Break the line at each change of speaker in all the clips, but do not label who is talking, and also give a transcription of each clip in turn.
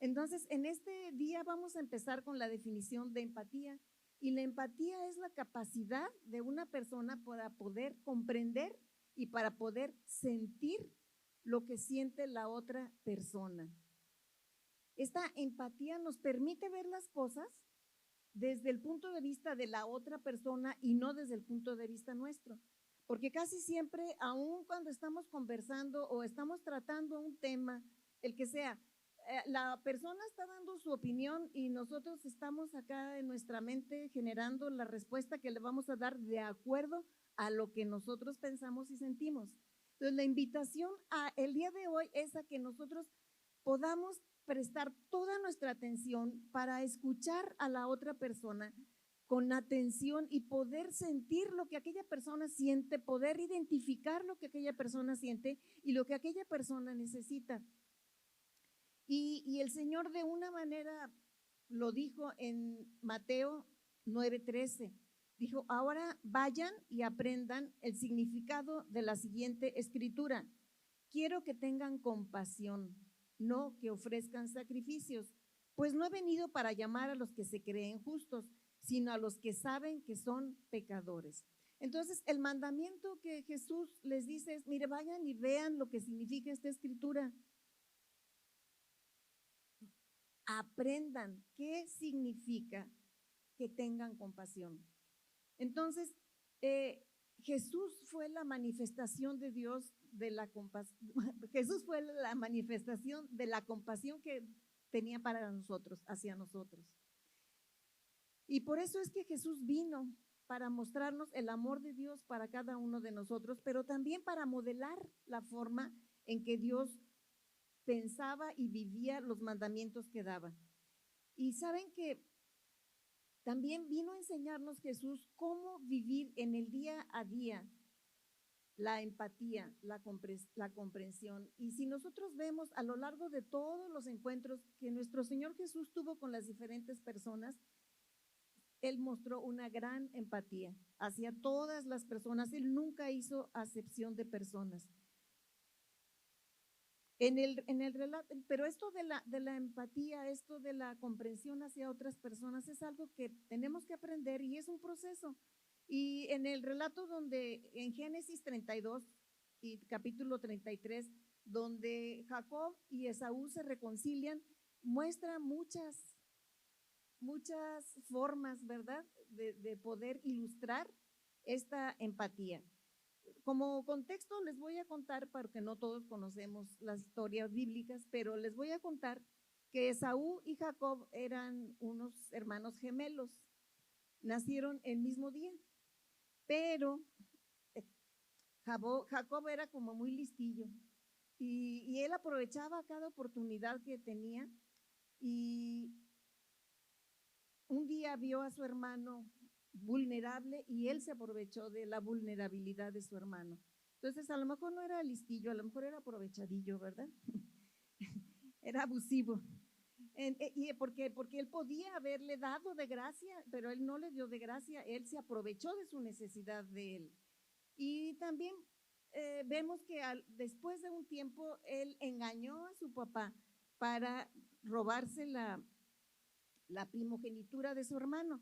Entonces, en este día vamos a empezar con la definición de empatía. Y la empatía es la capacidad de una persona para poder comprender y para poder sentir lo que siente la otra persona. Esta empatía nos permite ver las cosas desde el punto de vista de la otra persona y no desde el punto de vista nuestro. Porque casi siempre, aun cuando estamos conversando o estamos tratando un tema, el que sea, la persona está dando su opinión y nosotros estamos acá en nuestra mente generando la respuesta que le vamos a dar de acuerdo a lo que nosotros pensamos y sentimos. Entonces, la invitación el día de hoy es a que nosotros podamos prestar toda nuestra atención para escuchar a la otra persona con atención y poder sentir lo que aquella persona siente, poder identificar lo que aquella persona siente y lo que aquella persona necesita. Y el Señor de una manera lo dijo en Mateo 9:13. Dijo, ahora vayan y aprendan el significado de la siguiente escritura. Quiero que tengan compasión, no que ofrezcan sacrificios, pues no he venido para llamar a los que se creen justos, sino a los que saben que son pecadores. Entonces, el mandamiento que Jesús les dice es, mire, vayan y vean lo que significa esta escritura. Aprendan qué significa que tengan compasión. Entonces, Jesús fue la manifestación de Dios de la compasión. Jesús fue la manifestación de la compasión que tenía para nosotros, hacia nosotros. Y por eso es que Jesús vino para mostrarnos el amor de Dios para cada uno de nosotros, pero también para modelar la forma en que Dios pensaba y vivía los mandamientos que daba. Y saben que también vino a enseñarnos Jesús cómo vivir en el día a día la empatía, la comprensión. Y si nosotros vemos a lo largo de todos los encuentros que nuestro Señor Jesús tuvo con las diferentes personas, Él mostró una gran empatía hacia todas las personas. Él nunca hizo acepción de personas. En el relato, pero esto de la empatía, esto de la comprensión hacia otras personas es algo que tenemos que aprender y es un proceso. Y en el relato donde en Génesis 32 y capítulo 33, donde Jacob y Esaú se reconcilian, muestra muchas formas, ¿verdad?, de poder ilustrar esta empatía. Como contexto les voy a contar, porque no todos conocemos las historias bíblicas, pero les voy a contar que Esaú y Jacob eran unos hermanos gemelos, nacieron el mismo día, pero Jacob era como muy listillo y él aprovechaba cada oportunidad que tenía y un día vio a su hermano vulnerable y él se aprovechó de la vulnerabilidad de su hermano. Entonces, a lo mejor no era listillo, a lo mejor era aprovechadillo, ¿verdad? Era abusivo. Porque él podía haberle dado de gracia, pero él no le dio de gracia, él se aprovechó de su necesidad de él. Y también vemos que después de un tiempo, él engañó a su papá para robarse la primogenitura de su hermano.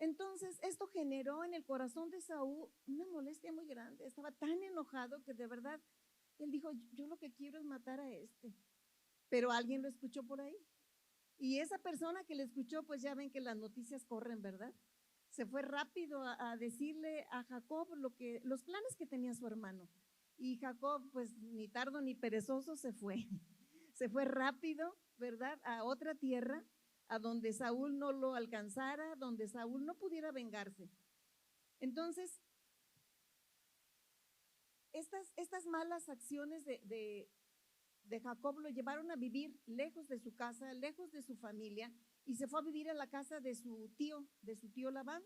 Entonces, esto generó en el corazón de Saúl una molestia muy grande. Estaba tan enojado que de verdad él dijo, yo lo que quiero es matar a este. Pero alguien lo escuchó por ahí. Y esa persona que le escuchó, pues ya ven que las noticias corren, ¿verdad? Se fue rápido a decirle a Jacob los planes que tenía su hermano. Y Jacob, pues ni tardo ni perezoso, se fue. Se fue rápido, ¿verdad?, a otra tierra, a donde Saúl no lo alcanzara, donde Saúl no pudiera vengarse. Entonces, estas malas acciones de Jacob lo llevaron a vivir lejos de su casa, lejos de su familia, y se fue a vivir a la casa de su tío Labán.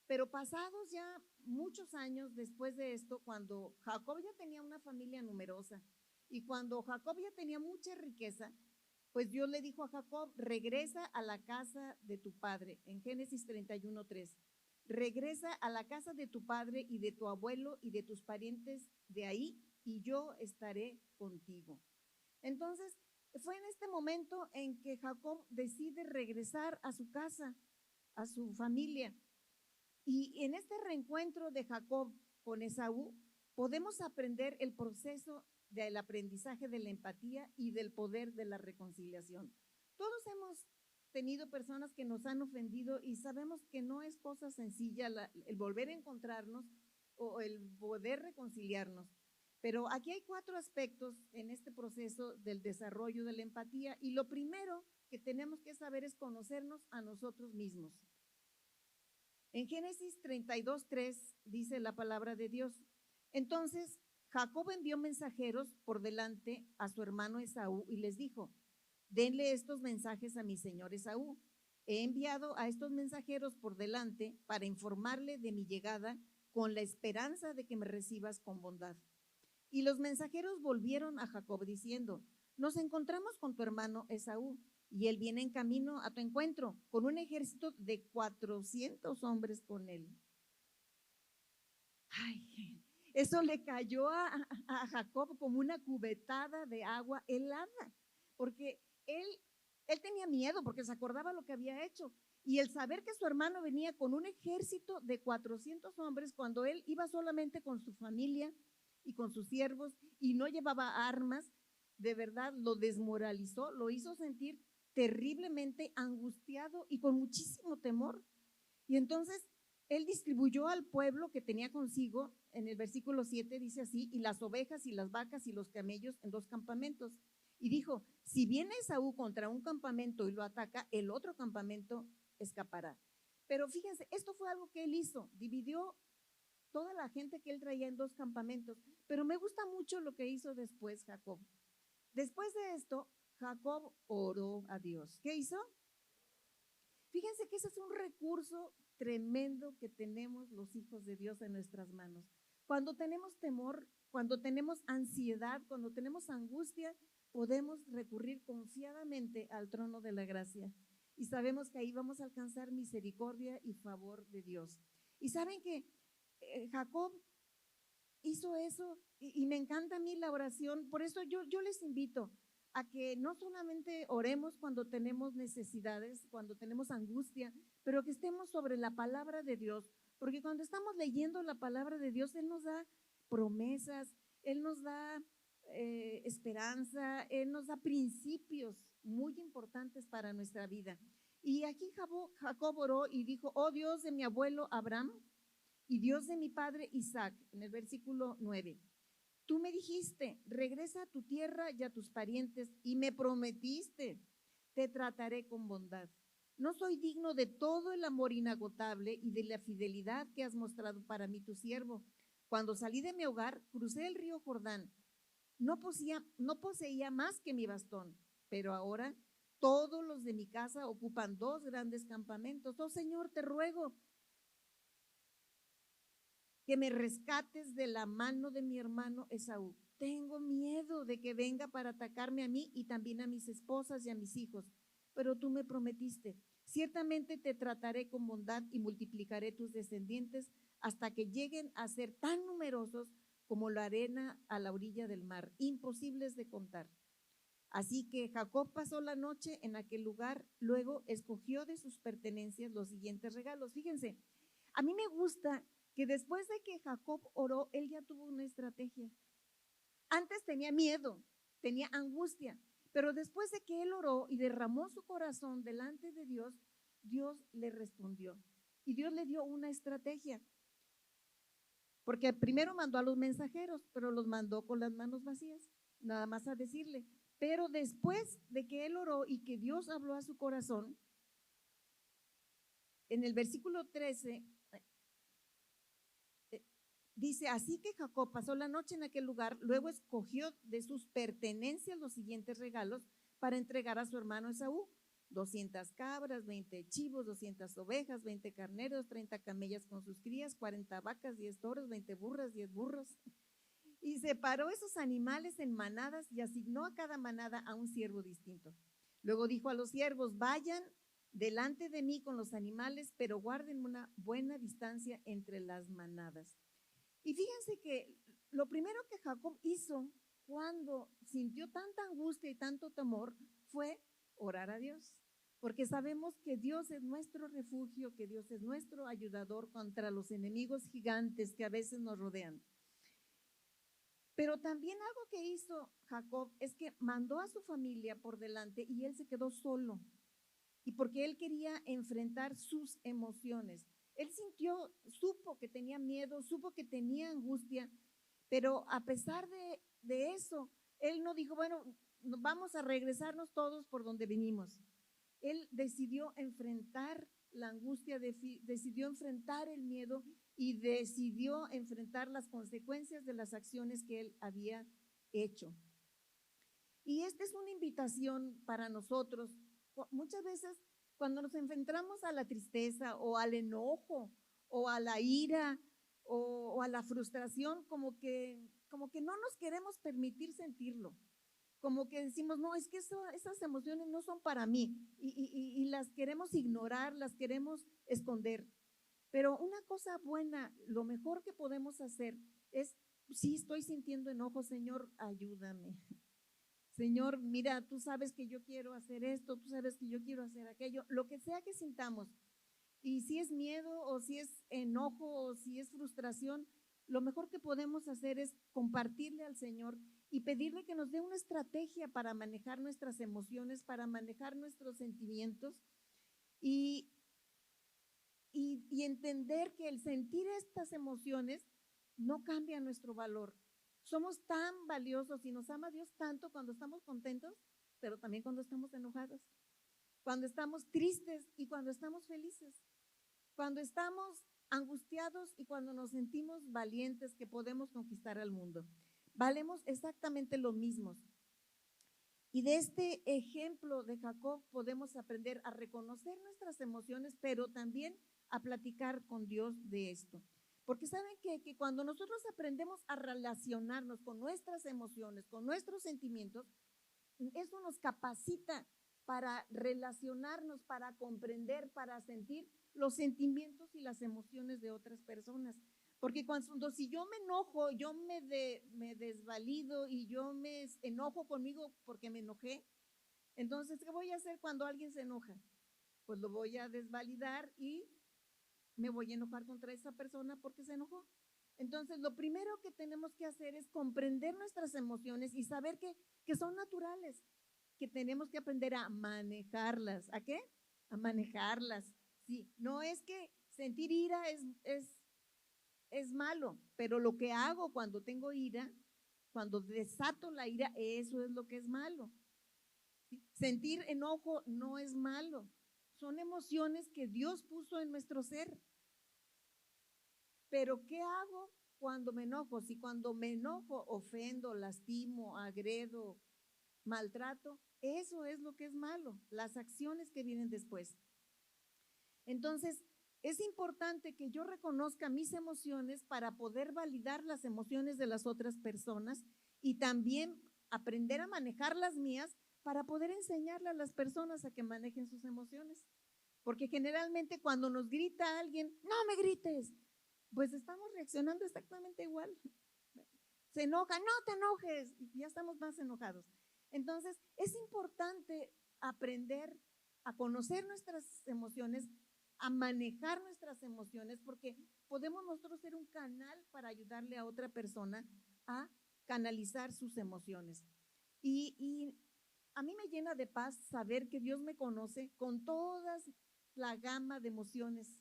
Pero pasados ya muchos años después de esto, cuando Jacob ya tenía una familia numerosa y cuando Jacob ya tenía mucha riqueza, pues Dios le dijo a Jacob, regresa a la casa de tu padre, en Génesis 31:3. Regresa a la casa de tu padre y de tu abuelo y de tus parientes de ahí, y yo estaré contigo. Entonces, Fue en este momento en que Jacob decide regresar a su casa, a su familia. Y en este reencuentro de Jacob con Esaú, podemos aprender el proceso del aprendizaje de la empatía y del poder de la reconciliación. Todos hemos tenido personas que nos han ofendido y sabemos que no es cosa sencilla el volver a encontrarnos o el poder reconciliarnos. Pero aquí hay 4 aspectos en este proceso del desarrollo de la empatía y lo primero que tenemos que saber es conocernos a nosotros mismos. En Génesis 32:3 dice la palabra de Dios: entonces Jacob envió mensajeros por delante a su hermano Esaú y les dijo: denle estos mensajes a mi señor Esaú. He enviado a estos mensajeros por delante para informarle de mi llegada con la esperanza de que me recibas con bondad. Y los mensajeros volvieron a Jacob diciendo: nos encontramos con tu hermano Esaú, y él viene en camino a tu encuentro con un ejército de 400 hombres con él. Ay, eso le cayó a Jacob como una cubetada de agua helada, porque él tenía miedo, porque se acordaba lo que había hecho. Y el saber que su hermano venía con un ejército de 400 hombres, cuando él iba solamente con su familia y con sus siervos y no llevaba armas, de verdad lo desmoralizó, lo hizo sentir terriblemente angustiado y con muchísimo temor. Y entonces él distribuyó al pueblo que tenía consigo, en el versículo 7 dice así: y las ovejas y las vacas y los camellos en 2 campamentos. Y dijo: si viene Esaú contra un campamento y lo ataca, el otro campamento escapará. Pero fíjense, esto fue algo que él hizo, dividió toda la gente que él traía en 2 campamentos. Pero me gusta mucho lo que hizo después Jacob. Después de esto, Jacob oró a Dios. ¿Qué hizo? Fíjense que ese es un recurso tremendo que tenemos los hijos de Dios en nuestras manos. Cuando tenemos temor, cuando tenemos ansiedad, cuando tenemos angustia, podemos recurrir confiadamente al trono de la gracia y sabemos que ahí vamos a alcanzar misericordia y favor de Dios. Y saben que Jacob hizo eso y me encanta a mí la oración. Por eso yo les invito a que no solamente oremos cuando tenemos necesidades, cuando tenemos angustia, pero que estemos sobre la palabra de Dios, porque cuando estamos leyendo la palabra de Dios, Él nos da promesas, Él nos da esperanza, Él nos da principios muy importantes para nuestra vida. Y aquí Jacob oró y dijo: oh Dios de mi abuelo Abraham y Dios de mi padre Isaac, en el versículo 9. Tú me dijiste: regresa a tu tierra y a tus parientes, y me prometiste: te trataré con bondad. No soy digno de todo el amor inagotable y de la fidelidad que has mostrado para mí, tu siervo. Cuando salí de mi hogar, crucé el río Jordán. No poseía más que mi bastón, pero ahora todos los de mi casa ocupan 2 grandes campamentos. Oh Señor, te ruego que me rescates de la mano de mi hermano Esaú. Tengo miedo de que venga para atacarme a mí y también a mis esposas y a mis hijos. Pero tú me prometiste: ciertamente te trataré con bondad y multiplicaré tus descendientes hasta que lleguen a ser tan numerosos como la arena a la orilla del mar, imposibles de contar. Así que Jacob pasó la noche en aquel lugar, luego escogió de sus pertenencias los siguientes regalos. Fíjense, a mí me gusta que después de que Jacob oró, él ya tuvo una estrategia. Antes tenía miedo, tenía angustia, pero después de que él oró y derramó su corazón delante de Dios, Dios le respondió y Dios le dio una estrategia. Porque primero mandó a los mensajeros, pero los mandó con las manos vacías, nada más a decirle. Pero después de que él oró y que Dios habló a su corazón, en el versículo 13 dice: así que Jacob pasó la noche en aquel lugar, luego escogió de sus pertenencias los siguientes regalos para entregar a su hermano Esaú: 200 cabras, 20 chivos, 200 ovejas, 20 carneros, 30 camellas con sus crías, 40 vacas, 10 toros, 20 burras, 10 burros. Y separó esos animales en manadas y asignó a cada manada a un siervo distinto. Luego dijo a los siervos: vayan delante de mí con los animales, pero guarden una buena distancia entre las manadas. Y fíjense que lo primero que Jacob hizo cuando sintió tanta angustia y tanto temor, fue orar a Dios. Porque sabemos que Dios es nuestro refugio, que Dios es nuestro ayudador contra los enemigos gigantes que a veces nos rodean. Pero también algo que hizo Jacob es que mandó a su familia por delante y él se quedó solo. Y porque él quería enfrentar sus emociones. Él supo que tenía miedo, supo que tenía angustia, pero a pesar de eso, él no dijo, bueno, vamos a regresarnos todos por donde venimos. Él decidió enfrentar la angustia, decidió enfrentar el miedo y decidió enfrentar las consecuencias de las acciones que él había hecho. Y esta es una invitación para nosotros. Muchas veces cuando nos enfrentamos a la tristeza o al enojo o a la ira o a la frustración, como que no nos queremos permitir sentirlo. Como que decimos, no, es que esas emociones no son para mí y las queremos ignorar, las queremos esconder. Pero una cosa buena, lo mejor que podemos hacer es, si estoy sintiendo enojo, Señor, ayúdame. Señor, mira, tú sabes que yo quiero hacer esto, tú sabes que yo quiero hacer aquello, lo que sea que sintamos. Y si es miedo o si es enojo o si es frustración, lo mejor que podemos hacer es compartirle al Señor y pedirle que nos dé una estrategia para manejar nuestras emociones, para manejar nuestros sentimientos y entender que el sentir estas emociones no cambia nuestro valor. Somos tan valiosos y nos ama Dios tanto cuando estamos contentos, pero también cuando estamos enojados, cuando estamos tristes y cuando estamos felices, cuando estamos angustiados y cuando nos sentimos valientes que podemos conquistar al mundo. Valemos exactamente lo mismo. Y de este ejemplo de Jacob podemos aprender a reconocer nuestras emociones, pero también a platicar con Dios de esto. Porque saben que cuando nosotros aprendemos a relacionarnos con nuestras emociones, con nuestros sentimientos, eso nos capacita para relacionarnos, para comprender, para sentir los sentimientos y las emociones de otras personas. Porque si yo me enojo, yo me desvalido y yo me enojo conmigo porque me enojé, entonces, ¿qué voy a hacer cuando alguien se enoja? Pues lo voy a desvalidar y me voy a enojar contra esa persona porque se enojó. Entonces, lo primero que tenemos que hacer es comprender nuestras emociones y saber que son naturales, que tenemos que aprender a manejarlas. ¿A qué? A manejarlas. Sí, no es que sentir ira es malo, pero lo que hago cuando tengo ira, cuando desato la ira, eso es lo que es malo. ¿Sí? Sentir enojo no es malo, son emociones que Dios puso en nuestro ser. Pero ¿qué hago cuando me enojo? Si cuando me enojo ofendo, lastimo, agredo, maltrato, eso es lo que es malo, las acciones que vienen después. Entonces, es importante que yo reconozca mis emociones para poder validar las emociones de las otras personas y también aprender a manejar las mías para poder enseñarle a las personas a que manejen sus emociones. Porque generalmente cuando nos grita alguien, no me grites, pues estamos reaccionando exactamente igual. Se enoja, no te enojes, y ya estamos más enojados. Entonces, es importante aprender a conocer nuestras emociones, a manejar nuestras emociones, porque podemos nosotros ser un canal para ayudarle a otra persona a canalizar sus emociones. Y a mí me llena de paz saber que Dios me conoce con toda la gama de emociones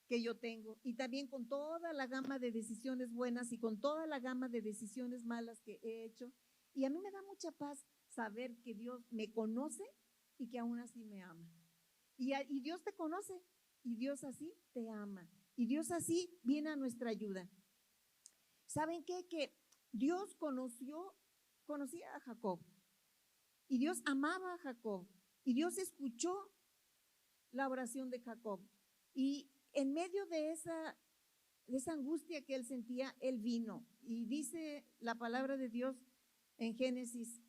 que yo tengo y también con toda la gama de decisiones buenas y con toda la gama de decisiones malas que he hecho. Y a mí me da mucha paz saber que Dios me conoce y que aún así me ama. Y Dios te conoce y Dios así te ama. Y Dios así viene a nuestra ayuda. ¿Saben qué? Que Dios conocía a Jacob. Y Dios amaba a Jacob. Y Dios escuchó la oración de Jacob. Y en medio de esa angustia que él sentía, él vino. Y dice la palabra de Dios en Génesis,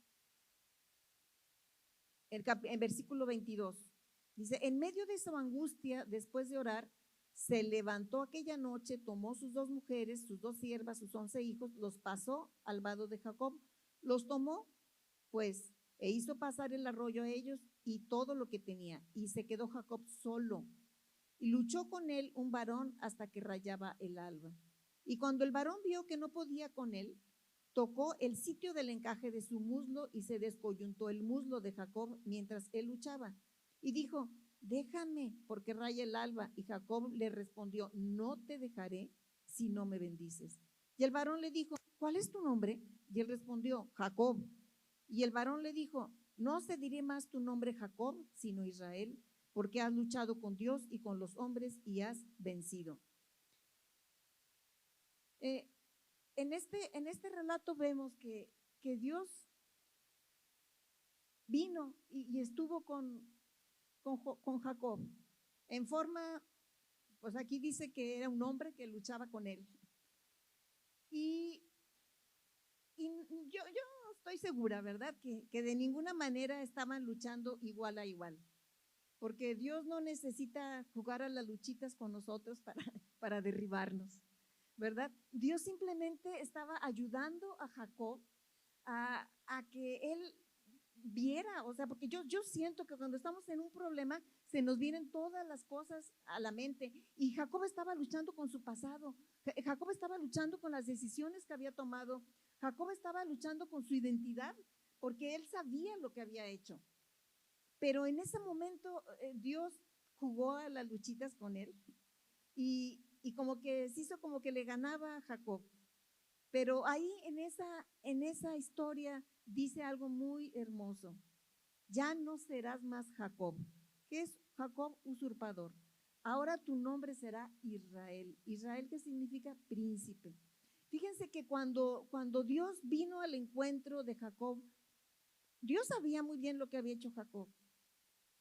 en versículo 22. Dice, en medio de esa angustia, después de orar, se levantó aquella noche, tomó sus 2 mujeres, sus 2 siervas, sus 11 hijos, los pasó al vado de Jacob, Los tomó, pues, e hizo pasar el arroyo a ellos y todo lo que tenía, y se quedó Jacob solo. Y luchó con él un varón hasta que rayaba el alba. Y cuando el varón vio que no podía con él, tocó el sitio del encaje de su muslo y se descoyuntó el muslo de Jacob mientras él luchaba. Y dijo, déjame, porque raya el alba. Y Jacob le respondió, no te dejaré si no me bendices. Y el varón le dijo, ¿cuál es tu nombre? Y él respondió, Jacob. Y el varón le dijo, no se diré más tu nombre Jacob, sino Israel, porque has luchado con Dios y con los hombres y has vencido. En este relato vemos que Dios vino y estuvo con Jacob en forma, pues aquí dice que era un hombre que luchaba con él. Y yo estoy segura, ¿verdad? Que de ninguna manera estaban luchando igual a igual, porque Dios no necesita jugar a las luchitas con nosotros para derribarnos, ¿verdad? Dios simplemente estaba ayudando a Jacob a que él viera, o sea, porque yo siento que cuando estamos en un problema se nos vienen todas las cosas a la mente, y Jacob estaba luchando con su pasado, Jacob estaba luchando con las decisiones que había tomado, Jacob estaba luchando con su identidad, porque él sabía lo que había hecho, pero en ese momento Dios jugó a las luchitas con él y como que se hizo como que le ganaba a Jacob. Pero ahí en esa historia dice algo muy hermoso. Ya no serás más Jacob. ¿Qué es Jacob? Usurpador. Ahora tu nombre será Israel. Israel, ¿qué significa? Príncipe. Fíjense que cuando Dios vino al encuentro de Jacob, Dios sabía muy bien lo que había hecho Jacob.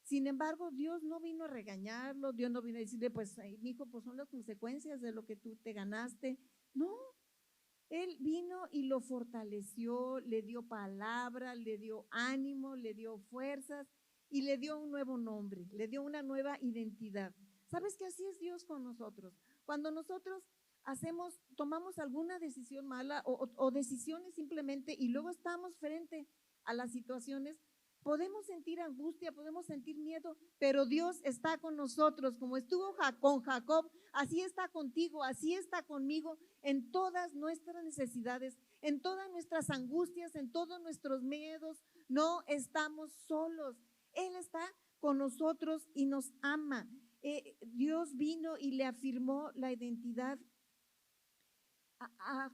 Sin embargo, Dios no vino a regañarlo, Dios no vino a decirle, pues, mi hijo, pues son las consecuencias de lo que tú te ganaste. No, él vino y lo fortaleció, le dio palabra, le dio ánimo, le dio fuerzas y le dio un nuevo nombre, le dio una nueva identidad. ¿Sabes que así es Dios con nosotros? Cuando nosotros tomamos alguna decisión mala o decisiones simplemente y luego estamos frente a las situaciones, podemos sentir angustia, podemos sentir miedo, pero Dios está con nosotros, como estuvo con Jacob, así está contigo, así está conmigo en todas nuestras necesidades, en todas nuestras angustias, en todos nuestros miedos. No estamos solos. Él está con nosotros y nos ama. Dios vino y le afirmó la identidad a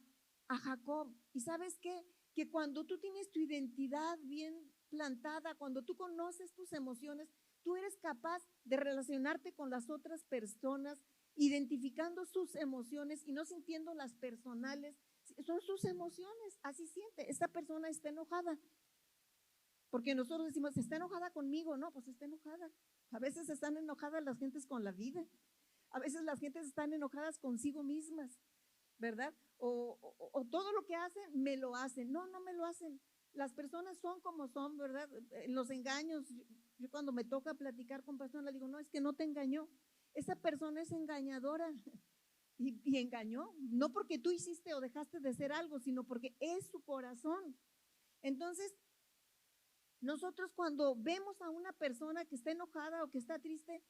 Jacob. ¿Y sabes qué? Que cuando tú tienes tu identidad bien plantada, cuando tú conoces tus emociones, tú eres capaz de relacionarte con las otras personas, identificando sus emociones y no sintiendo las personales. Son sus emociones, así siente. Esta persona está enojada. Porque nosotros decimos, está enojada conmigo. No, pues está enojada. A veces están enojadas las gentes con la vida. A veces las gentes están enojadas consigo mismas, ¿verdad? O todo lo que hacen, me lo hacen. No, no me lo hacen. Las personas son como son, ¿verdad? Los engaños, yo cuando me toca platicar con personas, le digo, no, es que no te engañó. Esa persona es engañadora y engañó, no porque tú hiciste o dejaste de hacer algo, sino porque es su corazón. Entonces, nosotros cuando vemos a una persona que está enojada o que está triste,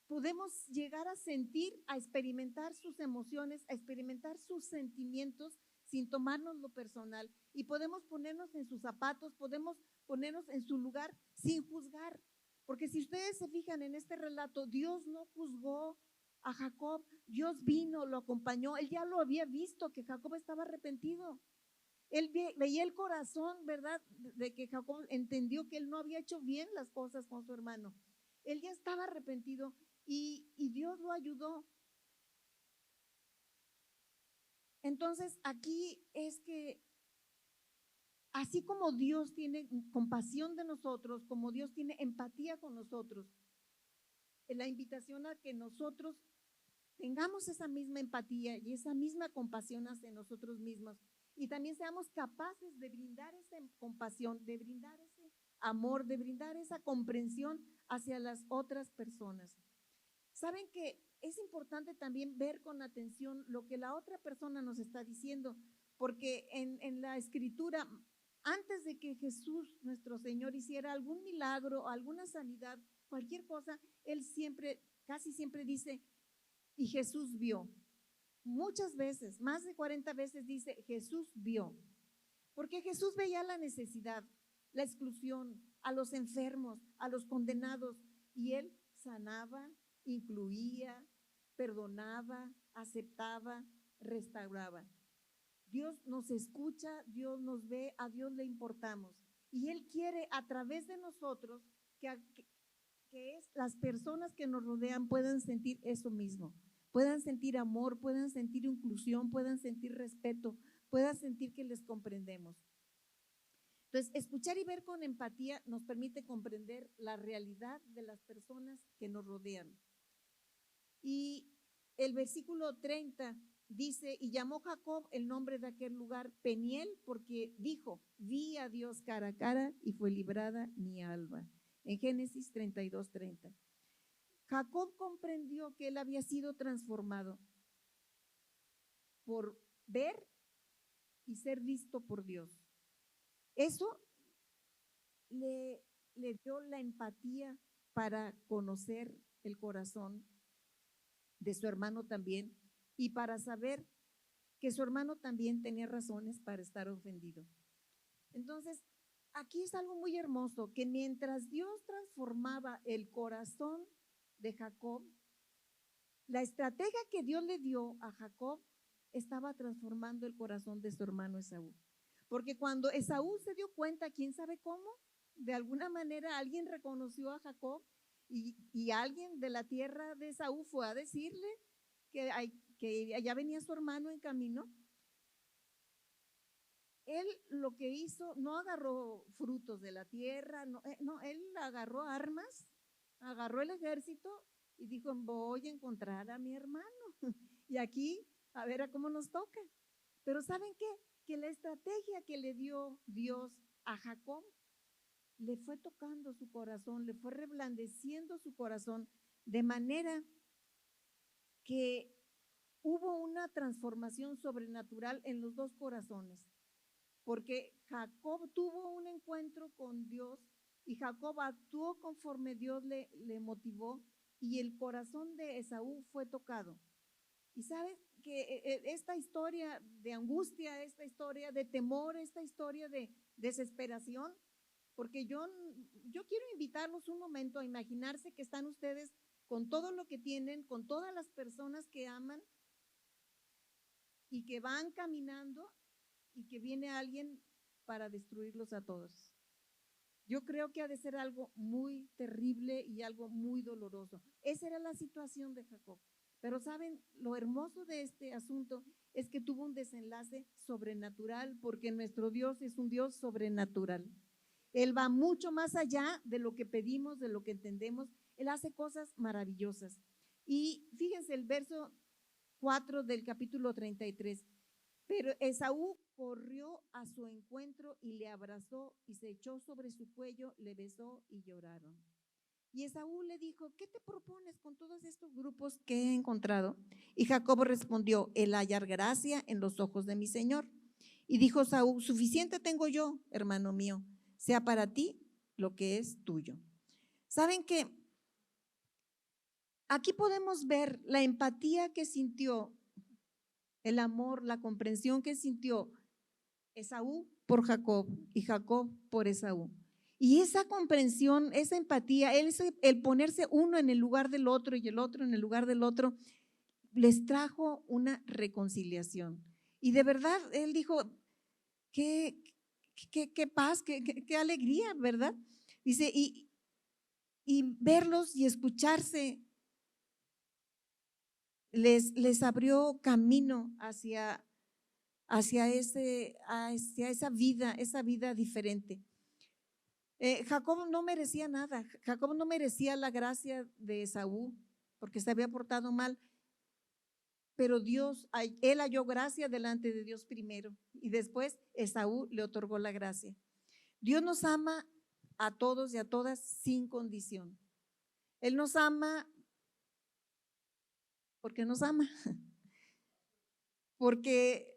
podemos llegar a sentir, a experimentar sus emociones, a experimentar sus sentimientos sin tomarnos lo personal, y podemos ponernos en sus zapatos, podemos ponernos en su lugar sin juzgar, porque si ustedes se fijan en este relato, Dios no juzgó a Jacob, Dios vino, lo acompañó, él ya lo había visto que Jacob estaba arrepentido. Él veía el corazón, ¿verdad? De que Jacob entendió que él no había hecho bien las cosas con su hermano. Él ya estaba arrepentido y Dios lo ayudó. Entonces aquí es que así como Dios tiene compasión de nosotros, como Dios tiene empatía con nosotros, es la invitación a que nosotros tengamos esa misma empatía y esa misma compasión hacia nosotros mismos, y también seamos capaces de brindar esa compasión, de brindar ese amor, de brindar esa comprensión hacia las otras personas. Saben que es importante también ver con atención lo que la otra persona nos está diciendo, porque en la escritura, antes de que Jesús, nuestro Señor, hiciera algún milagro, alguna sanidad, cualquier cosa, Él siempre, casi siempre dice, y Jesús vio. Muchas veces, más de 40 veces dice, Jesús vio. Porque Jesús veía la necesidad, la exclusión, a los enfermos, a los condenados, y Él sanaba, incluía, perdonaba, aceptaba, restauraba. Dios nos escucha, Dios nos ve, a Dios le importamos. Y Él quiere a través de nosotros que las personas que nos rodean puedan sentir eso mismo, puedan sentir amor, puedan sentir inclusión, puedan sentir respeto, puedan sentir que les comprendemos. Entonces, escuchar y ver con empatía nos permite comprender la realidad de las personas que nos rodean. Y el versículo 30 dice, y llamó Jacob el nombre de aquel lugar Peniel, porque dijo, vi a Dios cara a cara y fue librada mi alma. En Génesis 32:30. Jacob comprendió que él había sido transformado por ver y ser visto por Dios. Eso le dio la empatía para conocer el corazón de su hermano también y para saber que su hermano también tenía razones para estar ofendido. Entonces, aquí es algo muy hermoso, que mientras Dios transformaba el corazón de Jacob, la estrategia que Dios le dio a Jacob estaba transformando el corazón de su hermano Esaú. Porque cuando Esaú se dio cuenta, quién sabe cómo, de alguna manera alguien reconoció a Jacob y alguien de la tierra de Esaú fue a decirle que allá venía su hermano en camino. Él lo que hizo, no agarró frutos de la tierra, no, él agarró armas, agarró el ejército y dijo, voy a encontrar a mi hermano. Y aquí, a ver a cómo nos toca. Pero ¿saben qué? Que la estrategia que le dio Dios a Jacob le fue tocando su corazón, le fue reblandeciendo su corazón, de manera que hubo una transformación sobrenatural en los dos corazones. Porque Jacob tuvo un encuentro con Dios y Jacob actuó conforme Dios le motivó y el corazón de Esaú fue tocado. Y sabes que esta historia de angustia, esta historia de temor, esta historia de desesperación, porque yo quiero invitarlos un momento a imaginarse que están ustedes con todo lo que tienen, con todas las personas que aman y que van caminando y que viene alguien para destruirlos a todos. Yo creo que ha de ser algo muy terrible y algo muy doloroso. Esa era la situación de Jacob. Pero saben, lo hermoso de este asunto es que tuvo un desenlace sobrenatural, porque nuestro Dios es un Dios sobrenatural. Él va mucho más allá de lo que pedimos, de lo que entendemos. Él hace cosas maravillosas. Y fíjense el verso 4 del capítulo 33. Pero Esaú corrió a su encuentro y le abrazó y se echó sobre su cuello, le besó y lloraron. Y Esaú le dijo, ¿qué te propones con todos estos grupos que he encontrado? Y Jacob respondió, el hallar gracia en los ojos de mi señor. Y dijo Esaú, suficiente tengo yo, hermano mío, sea para ti lo que es tuyo. ¿Saben qué? Aquí podemos ver la empatía que sintió, el amor, la comprensión que sintió Esaú por Jacob y Jacob por Esaú. Y esa comprensión, esa empatía, el ponerse uno en el lugar del otro y el otro en el lugar del otro, les trajo una reconciliación. Y de verdad, él dijo, qué paz, qué alegría, ¿verdad? Dice, y verlos y escucharse les abrió camino hacia esa vida diferente. Jacob no merecía nada, Jacob no merecía la gracia de Esaú porque se había portado mal, pero él halló gracia delante de Dios primero y después Esaú le otorgó la gracia. Dios nos ama a todos y a todas sin condición. Él nos ama porque nos ama, porque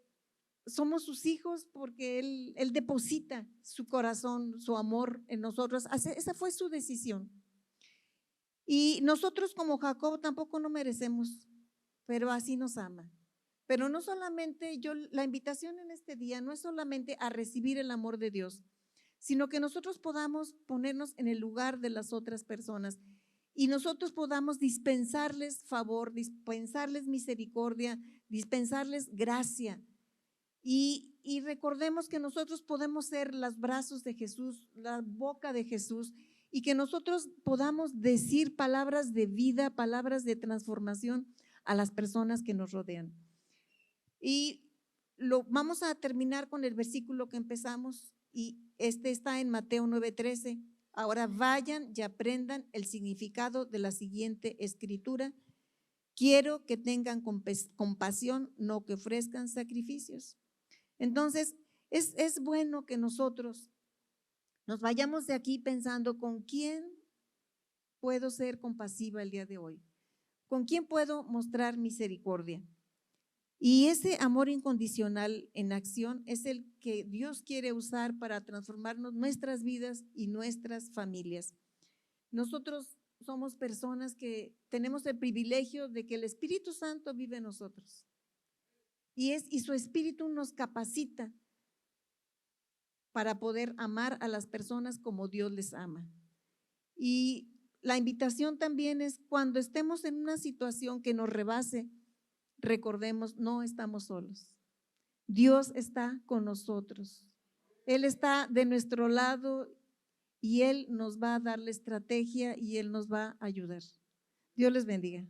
somos sus hijos porque Él deposita su corazón, su amor en nosotros. Esa fue su decisión. Y nosotros como Jacob tampoco no merecemos, pero así nos ama. Pero no solamente la invitación en este día no es solamente a recibir el amor de Dios, sino que nosotros podamos ponernos en el lugar de las otras personas y nosotros podamos dispensarles favor, dispensarles misericordia, dispensarles gracia. Y recordemos que nosotros podemos ser los brazos de Jesús, la boca de Jesús, y que nosotros podamos decir palabras de vida, palabras de transformación a las personas que nos rodean. Y vamos a terminar con el versículo que empezamos, y este está en Mateo 9:13. Ahora vayan y aprendan el significado de la siguiente escritura. Quiero que tengan compasión, no que ofrezcan sacrificios. Entonces, es bueno que nosotros nos vayamos de aquí pensando con quién puedo ser compasiva el día de hoy, con quién puedo mostrar misericordia. Y ese amor incondicional en acción es el que Dios quiere usar para transformarnos nuestras vidas y nuestras familias. Nosotros somos personas que tenemos el privilegio de que el Espíritu Santo vive en nosotros. Y su Espíritu nos capacita para poder amar a las personas como Dios les ama. Y la invitación también es cuando estemos en una situación que nos rebase, recordemos, no estamos solos. Dios está con nosotros. Él está de nuestro lado y Él nos va a dar la estrategia y Él nos va a ayudar. Dios les bendiga.